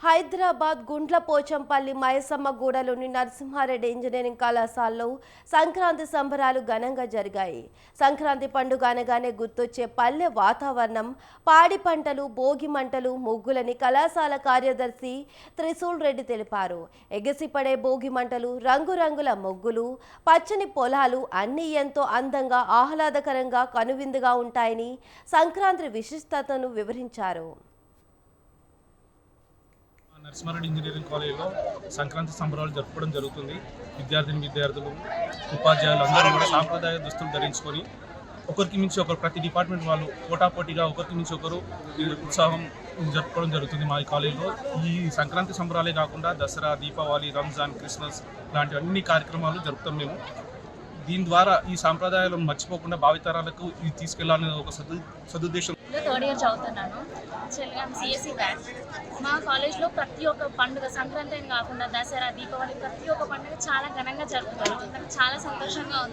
Hyderabad Gundlapochampally మైసమ్మగూడలోని Narasimha Reddy engineering కళాశాలలో సంక్రాంతి సంబరాలు ఘనంగా జరిగాయి. సంక్రాంతి పండుగ అనగానే గుర్తొచ్చే పల్లె వాతావరణం, పాడి పంటలు, భోగి మంటలు, ముగ్గులని కళాశాల కార్యదర్శి త్రిశూల్ రెడ్డి తెలిపారు. ఎగసిపడే భోగి మంటలు, రంగురంగుల ముగ్గులు, పచ్చని పొలాలు అన్నీ ఎంతో అందంగా, ఆహ్లాదకరంగా, కనువిందుగా ఉంటాయని సంక్రాంతి విశిష్టతను వివరించారు. నరసింహారెడ్డి ఇంజనీరింగ్ కాలేజీలో సంక్రాంతి సంబరాలు జరుపుకోవడం జరుగుతుంది. విద్యార్థులు, ఉపాధ్యాయులు అందరూ కూడా సాంప్రదాయ దుస్తులు ధరించుకొని ఒకరికి మించి ఒకరు, ప్రతి డిపార్ట్మెంట్ వాళ్ళు పోటాపోటీగా ఒకరికి మించి ఒకరు ఉత్సాహం జరుపుకోవడం జరుగుతుంది. మా కాలేజీలో ఈ సంక్రాంతి సంబరాలే కాకుండా దసరా, దీపావళి, రంజాన్, క్రిస్మస్ లాంటి అన్ని కార్యక్రమాలు జరుపుతాం మేము. దీని ద్వారా ఈ సాంప్రదాయాలను మర్చిపోకుండా భావితరాలకు ఇది తీసుకెళ్లాలనే ఒక సదుద్దేశం. థర్డ్ ఇయర్ చదువుతున్నాను. CSC batch. మా కాలేజ్లో ప్రతి ఒక్క పండుగ, సంక్రాంతి అని కాకుండా దసరా, దీపావళి, ప్రతి ఒక్క పండుగ చాలా ఘనంగా జరుపుతారు. నాకు చాలా సంతోషంగా ఉంది.